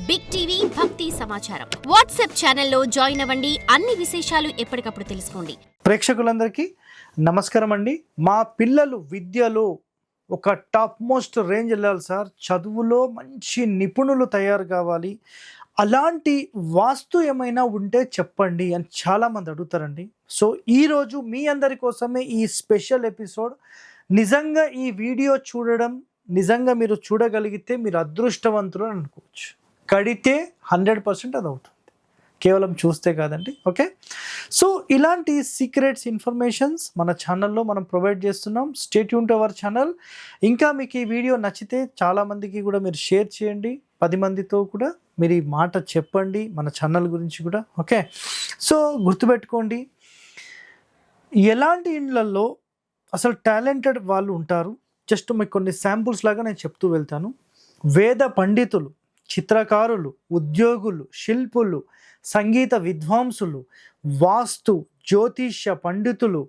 Big TV భక్తి సమాచారం WhatsApp ఛానల్లో జాయిన్ అవ్వండి. అన్ని విశేషాలు ఎప్పటికప్పుడు తెలుసుకోండి. ప్రేక్షకులందరికీ నమస్కారం అండి. మా పిల్లలు విద్యలో ఒక టాప్ మోస్ట్ రేంజ్ వెళ్ళాలి సార్, చదువులో మంచి నిపుణులు తయారు కావాలి, అలాంటి వాస్తు ఏమైనా ఉంటే చెప్పండి అని చాలామంది అడుగుతారండి. సో ఈరోజు మీ అందరి కోసమే ఈ స్పెషల్ ఎపిసోడ్. నిజంగా ఈ వీడియో చూడడం, నిజంగా మీరు చూడగలిగితే మీరు అదృష్టవంతులు అని అనుకోవచ్చు. కడితే 100% అది అవుతుంది, కేవలం చూస్తే కాదండి. ఓకే, సో ఇలాంటి సీక్రెట్స్ ఇన్ఫర్మేషన్స్ మన ఛానల్లో మనం ప్రొవైడ్ చేస్తున్నాం. Stay tune to our channel. ఇంకా మీకు ఈ వీడియో నచ్చితే చాలామందికి కూడా మీరు షేర్ చేయండి, 10 మందితో కూడా మీరు ఈ మాట చెప్పండి మన ఛానల్ గురించి కూడా. ఓకే, సో గుర్తుపెట్టుకోండి, ఎలాంటి ఇండ్లలో అసలు టాలెంటెడ్ వాళ్ళు ఉంటారు, జస్ట్ మీకు కొన్ని శాంపుల్స్ లాగా నేను చెప్తూ వెళ్తాను. వేద పండితులు, చిత్రకారులు, ఉద్యోగులు, శిల్పులు, సంగీత విద్వాంసులు, వాస్తు జ్యోతిష్య పండితులు,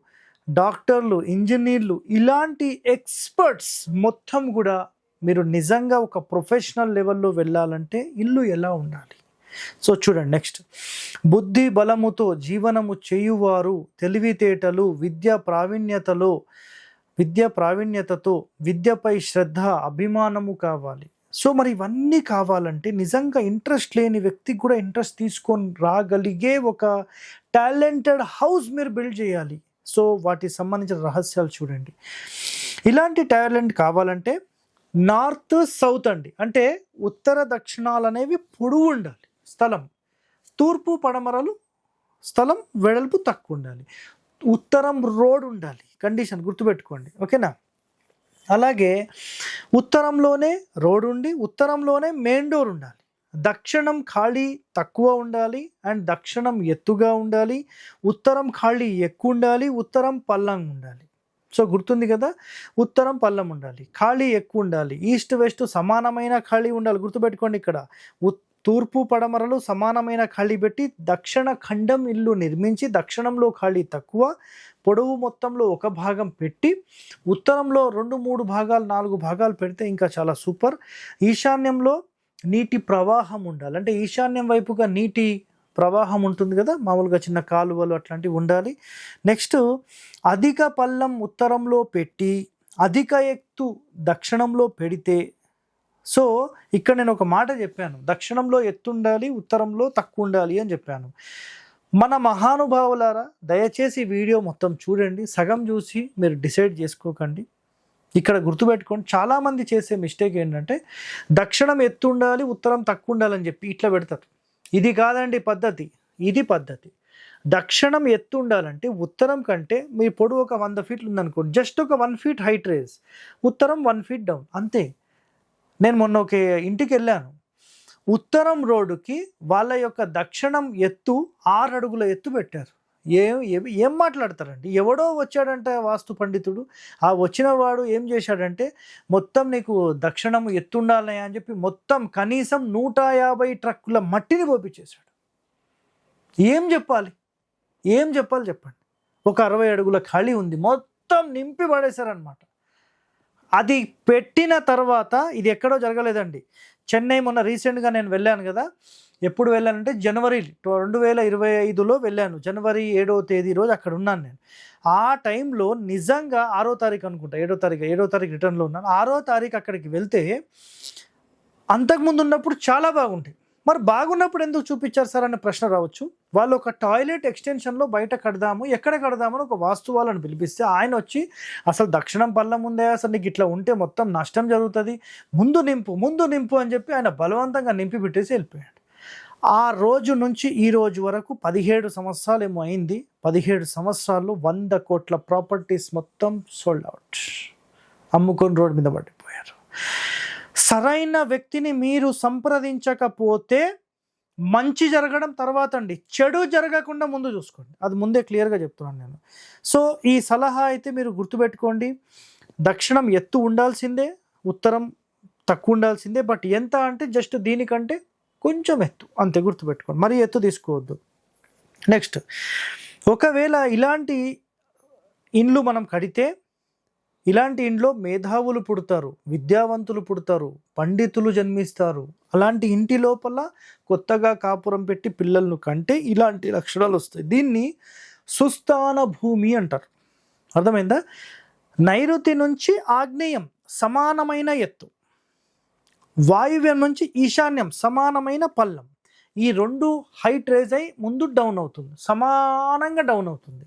డాక్టర్లు, ఇంజనీర్లు, ఇలాంటి ఎక్స్పర్ట్స్ మొత్తం కూడా మీరు నిజంగా ఒక ప్రొఫెషనల్ లెవెల్లో వెళ్ళాలంటే ఇల్లు ఎలా ఉండాలి. సో చూడండి, నెక్స్ట్, బుద్ధి బలముతో జీవనము చేయువారు, తెలివితేటలు, విద్యా ప్రావీణ్యతతో విద్యపై శ్రద్ధ, అభిమానము కావాలి. సో మరి ఇవన్నీ కావాలంటే నిజంగా ఇంట్రెస్ట్ లేని వ్యక్తికి కూడా ఇంట్రెస్ట్ తీసుకొని రాగలిగే ఒక టాలెంటెడ్ హౌస్ మీరు బిల్డ్ చేయాలి. సో వాటికి సంబంధించిన రహస్యాలు చూడండి. ఇలాంటి టాలెంట్ కావాలంటే నార్త్ సౌత్ అండి, అంటే ఉత్తర దక్షిణాలు అనేవి పొడవు ఉండాలి స్థలం, తూర్పు పడమరలు స్థలం వెడల్పు తక్కువ ఉండాలి, ఉత్తరం రోడ్ ఉండాలి, కండిషన్ గుర్తుపెట్టుకోండి. ఓకేనా, అలాగే ఉత్తరంలోనే రోడ్ ఉండి ఉత్తరంలోనే మెయిన్ డోర్ ఉండాలి, దక్షిణం ఖాళీ తక్కువ ఉండాలి అండ్ దక్షిణం ఎత్తుగా ఉండాలి, ఉత్తరం ఖాళీ ఎక్కువ ఉండాలి, ఉత్తరం పల్లం ఉండాలి. సో గుర్తుంది కదా, ఉత్తరం పల్లం ఉండాలి, ఖాళీ ఎక్కువ ఉండాలి, ఈస్ట్ వెస్ట్ సమానమైన ఖాళీ ఉండాలి. గుర్తుపెట్టుకోండి, ఇక్కడ తూర్పు పడమరలు సమానమైన ఖాళీ పెట్టి దక్షిణ ఖండం ఇల్లు నిర్మించి దక్షిణంలో ఖాళీ తక్కువ, పొడవు మొత్తంలో ఒక భాగం పెట్టి ఉత్తరంలో 2, 3 భాగాలు 4 భాగాలు పెడితే ఇంకా చాలా సూపర్. ఈశాన్యంలో నీటి ప్రవాహం ఉండాలి, అంటే ఈశాన్యం వైపుగా నీటి ప్రవాహం ఉంటుంది కదా, మామూలుగా చిన్న కాలువలు అట్లాంటివి ఉండాలి. నెక్స్ట్, అధిక పల్లం ఉత్తరంలో పెట్టి అధిక ఎత్తు దక్షిణంలో పెడితే, సో ఇక్కడ నేను ఒక మాట చెప్పాను, దక్షిణంలో ఎత్తు ఉండాలి, ఉత్తరంలో తక్కువ ఉండాలి అని చెప్పాను. మన మహానుభావులారా దయచేసి వీడియో మొత్తం చూడండి, సగం చూసి మీరు డిసైడ్ చేసుకోకండి. ఇక్కడ గుర్తుపెట్టుకోండి, చాలామంది చేసే మిస్టేక్ ఏంటంటే దక్షిణం ఎత్తు ఉండాలి, ఉత్తరం తక్కువ ఉండాలని చెప్పి ఇట్లా పెడతారు. ఇది కాదండి పద్ధతి, ఇది పద్ధతి. దక్షిణం ఎత్తు ఉండాలంటే ఉత్తరం కంటే మీ పొడవు ఒక 100 ఫీట్లు ఉందనుకోండి, జస్ట్ ఒక 1 ఫీట్ హైట్ రేస్, ఉత్తరం 1 ఫీట్ డౌన్, అంతే. నేను మొన్న ఒక ఇంటికి వెళ్ళాను, ఉత్తరం రోడ్డుకి వాళ్ళ యొక్క దక్షిణం ఎత్తు 6 అడుగుల ఎత్తు పెట్టారు. ఏం మాట్లాడతారండి, ఎవడో వచ్చాడంటే వాస్తు పండితుడు, ఆ వచ్చిన వాడు ఏం చేశాడంటే మొత్తం నీకు దక్షిణం ఎత్తు ఉండాలి అని చెప్పి మొత్తం కనీసం 150 ట్రక్కుల మట్టిని పోపించేశాడు. ఏం చెప్పాలి చెప్పండి. ఒక 60 అడుగుల ఖాళీ ఉంది, మొత్తం నింపి పడేశారనమాట. అది పెట్టిన తర్వాత, ఇది ఎక్కడో జరగలేదండి, చెన్నై మొన్న రీసెంట్గా నేను వెళ్ళాను కదా. ఎప్పుడు వెళ్ళానంటే జనవరి 2025లో వెళ్ళాను, జనవరి 7వ తేదీ రోజు అక్కడ ఉన్నాను నేను. ఆ టైంలో నిజంగా 6వ తారీఖు అనుకుంటా, 7వ తారీఖు రిటర్న్లో ఉన్నాను. 6వ తారీఖు అక్కడికి వెళ్తే అంతకుముందు ఉన్నప్పుడు చాలా బాగుంటాయి, మరి బాగున్నప్పుడు ఎందుకు చూపించారు సార్ అనే ప్రశ్న రావచ్చు. వాళ్ళు ఒక టాయిలెట్ ఎక్స్టెన్షన్లో బయట కడదాము, ఎక్కడ కడదామని ఒక వాస్తు వాళ్ళని పిలిపిస్తే ఆయన వచ్చి అసలు దక్షిణం పల్లం ఉందే, అసలు నీకు ఇట్లా ఉంటే మొత్తం నష్టం జరుగుతుంది, ముందు నింపు అని చెప్పి ఆయన బలవంతంగా నింపి పెట్టేసి వెళ్ళిపోయాడు. ఆ రోజు నుంచి ఈ రోజు వరకు 17 సంవత్సరాలు ఏమో అయింది. 17 సంవత్సరాల్లో 100 కోట్ల ప్రాపర్టీస్ మొత్తం సోల్డ్ అవుట్, అమ్ముకొని రోడ్డు మీద పడిపోయారు. సరైన వ్యక్తిని మీరు సంప్రదించకపోతే మంచి జరగడం తర్వాత అండి, చెడు జరగకుండా ముందు చూసుకోండి, అది ముందే క్లియర్గా చెప్తున్నాను నేను. సో ఈ సలహా అయితే మీరు గుర్తుపెట్టుకోండి, దక్షిణం ఎత్తు ఉండాల్సిందే, ఉత్తరం తక్కువ ఉండాల్సిందే, బట్ ఎంత అంటే జస్ట్ దీనికంటే కొంచెం ఎత్తు, అంతే, గుర్తుపెట్టుకోండి, మరీ ఎత్తు తీసుకోవద్దు. నెక్స్ట్, ఒకవేళ ఇలాంటి ఇండ్లు మనం కడితే ఇలాంటి ఇంట్లో మేధావులు పుడతారు, విద్యావంతులు పుడతారు, పండితులు జన్మిస్తారు. అలాంటి ఇంటి లోపల కొత్తగా కాపురం పెట్టి పిల్లలను కంటే ఇలాంటి లక్షణాలు వస్తాయి. దీన్ని సుస్థాన భూమి అంటారు. అర్థమైందా? నైరుతి నుంచి ఆగ్నేయం సమానమైన ఎత్తు, వాయువ్యం నుంచి ఈశాన్యం సమానమైన పల్లం. ఈ రెండు హైట్ రేజ్ అయి ముందు డౌన్ అవుతుంది, సమానంగా డౌన్ అవుతుంది.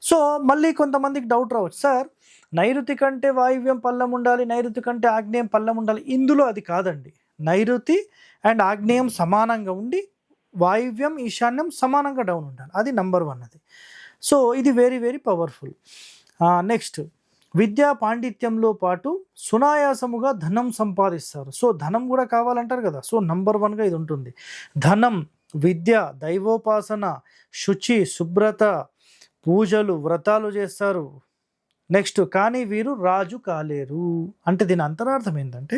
సో మళ్ళీ కొంతమందికి డౌట్ రావచ్చు, సార్ నైరుతి కంటే వాయువ్యం పల్లం ఉండాలి, నైరుతి కంటే ఆగ్నేయం పల్లం ఉండాలి. ఇందులో అది కాదండి. నైరుతి అండ్ ఆగ్నేయం సమానంగా ఉండి వాయువ్యం ఈశాన్యం సమానంగా డౌన్ ఉండాలి. అది నంబర్ 1 అది. సో ఇది వెరీ వెరీ పవర్ఫుల్. నెక్స్ట్, విద్యా పాండిత్యంలో పాటు సునాయాసముగా ధనం సంపాదిస్తారు. సో ధనం కూడా కావాలంటారు కదా. సో నంబర్ 1గా ఇది ఉంటుంది. ధనం, విద్య, దైవోపాసన, శుచి, శుభ్రత, పూజలు, వ్రతాలు చేస్తారు. నెక్స్ట్, కానీ వీరు రాజు కాలేరు. అంటే దీని అంతరార్థం ఏంటంటే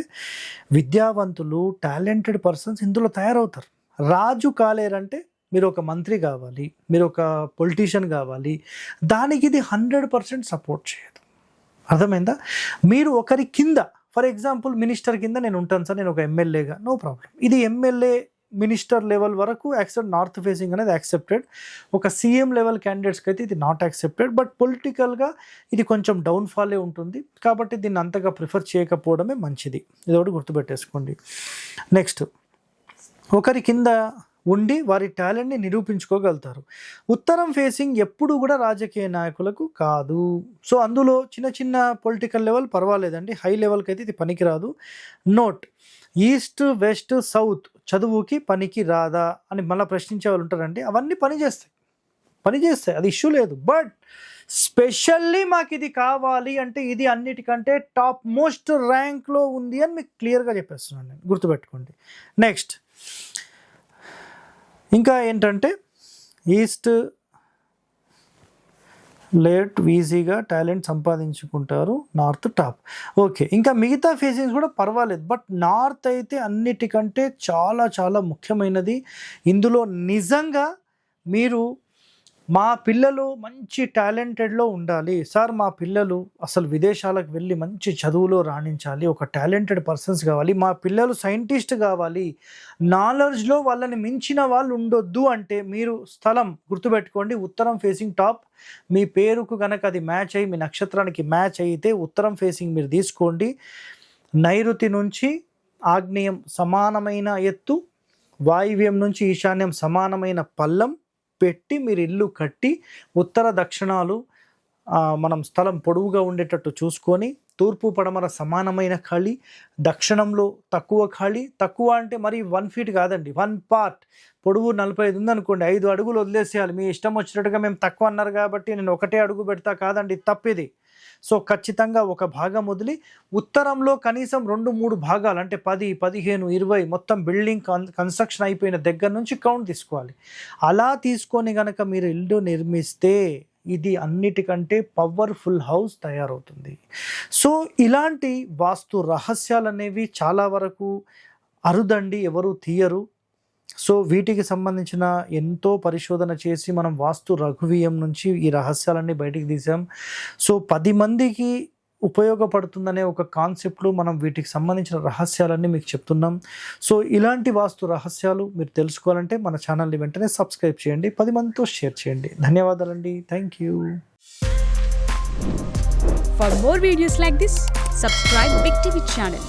విద్యావంతులు, టాలెంటెడ్ పర్సన్స్ ఇందులో తయారవుతారు. రాజు కాలేరంటే మీరు ఒక మంత్రి కావాలి, మీరు ఒక పొలిటీషియన్ కావాలి. దానికి ఇది 100% సపోర్ట్ చేయదు. అర్థమైందా? మీరు ఒకరి కింద, ఫర్ ఎగ్జాంపుల్ మినిస్టర్ కింద నేను ఉంటాను సార్, నేను ఒక ఎమ్మెల్యేగా, నో ప్రాబ్లం. ఇది ఎమ్మెల్యే మినిస్టర్ లెవెల్ వరకు యాక్సెప్ట్, నార్త్ ఫేసింగ్ అనేది యాక్సెప్టెడ్. ఒక సీఎం లెవెల్ క్యాండిడేట్స్కి అయితే ఇది నాట్ యాక్సెప్టెడ్. బట్ పొలిటికల్గా ఇది కొంచెం డౌన్ఫాలే ఉంటుంది. కాబట్టి దీన్ని అంతగా ప్రిఫర్ చేయకపోవడమే మంచిది. ఇది ఒకటి గుర్తుపెట్టేసుకోండి. నెక్స్ట్, ఒకరి కింద ఉండి వారి టాలెంట్ని నిరూపించుకోగలుగుతారు. ఉత్తరం ఫేసింగ్ ఎప్పుడు కూడా రాజకీయ నాయకులకు కాదు. సో అందులో చిన్న చిన్న పొలిటికల్ లెవెల్ పర్వాలేదండి, హై లెవెల్కి అయితే ఇది పనికిరాదు. నోట్, ఈస్ట్, వెస్ట్, సౌత్ చదువుకి పనికి రాదా అని మళ్ళీ ప్రశ్నించే వాళ్ళు ఉంటారండి. అవన్నీ పనిచేస్తాయి, అది ఇష్యూ లేదు. బట్ స్పెషల్లీ మాకు ఇది కావాలి అంటే ఇది అన్నిటికంటే టాప్ మోస్ట్ ర్యాంక్లో ఉంది అని మీకు క్లియర్గా చెప్పేస్తున్నాను నేను, గుర్తుపెట్టుకోండి. నెక్స్ట్, ఇంకా ఏంటంటే ఈస్ట్ లేట్ ఈజీగా టాలెంట్ సంపాదించుకుంటారు, నార్త్ టాప్. ఓకే, ఇంకా మిగతా ఫేసింగ్స్ కూడా పర్వాలేదు. బట్ నార్త్ అయితే అన్నిటికంటే చాలా చాలా ముఖ్యమైనది. ఇందులో నిజంగా మీరు మా పిల్లలు మంచి టాలెంటెడ్లో ఉండాలి సార్, మా పిల్లలు అసలు విదేశాలకు వెళ్ళి మంచి చదువులో రాణించాలి, ఒక టాలెంటెడ్ పర్సన్స్ కావాలి, మా పిల్లలు సైంటిస్ట్ కావాలి, నాలెడ్జ్లో వాళ్ళని మించిన వాళ్ళు ఉండొద్దు అంటే మీరు స్థలం గుర్తుపెట్టుకోండి, ఉత్తరం ఫేసింగ్ టాప్. మీ పేరుకు కనుక అది మ్యాచ్ అయ్యి, మీ నక్షత్రానికి మ్యాచ్ అయితే ఉత్తరం ఫేసింగ్ మీరు తీసుకోండి. నైరుతి నుంచి ఆగ్నేయం సమానమైన ఎత్తు, వాయువ్యం నుంచి ఈశాన్యం సమానమైన పల్లం పెట్టి మీరు ఇల్లు కట్టి ఉత్తర దక్షిణాలు మనం స్థలం పొడవుగా ఉండేటట్టు చూసుకొని, తూర్పు పడమర సమానమైన ఖాళీ, దక్షిణంలో తక్కువ ఖాళీ. తక్కువ అంటే మరి 1 feet కాదండి, 1 part. పొడవు 45 ఉందనుకోండి, 5 అడుగులు వదిలేసేయాలి. మీ ఇష్టం వచ్చినట్టుగా మేము తక్కువ అన్నారు కాబట్టి నేను 1 అడుగు పెడతా, కాదండి, తప్పిది. సో ఖచ్చితంగా ఒక భాగం వదిలి ఉత్తరంలో కనీసం 2-3 భాగాలు అంటే 10, 15, 20 మొత్తం బిల్డింగ్ కన్స్ట్రక్షన్ అయిపోయిన దగ్గర నుంచి కౌంట్ తీసుకోవాలి. అలా తీసుకొని కనుక మీరు ఇల్లు నిర్మిస్తే ఇది అన్నిటికంటే పవర్ఫుల్ హౌస్ తయారవుతుంది. సో ఇలాంటి వాస్తు రహస్యాలు అనేవి చాలా వరకు అరుదండి, ఎవరు తీయరు. సో వీటికి సంబంధించిన ఎంతో పరిశోధన చేసి మనం వాస్తు రఘువీయం నుంచి ఈ రహస్యాలన్నీ బయటికి తీసాం. సో 10 మందికి ఉపయోగపడుతుందనే ఒక కాన్సెప్ట్లో మనం వీటికి సంబంధించిన రహస్యాలన్నీ మీకు చెప్తున్నాం. సో ఇలాంటి వాస్తు రహస్యాలు మీరు తెలుసుకోవాలంటే మన ఛానల్ని వెంటనే సబ్స్క్రైబ్ చేయండి, 10 మందితో షేర్ చేయండి. ధన్యవాదాలండి. Thank you. For more videos like this, subscribe Big TV channel.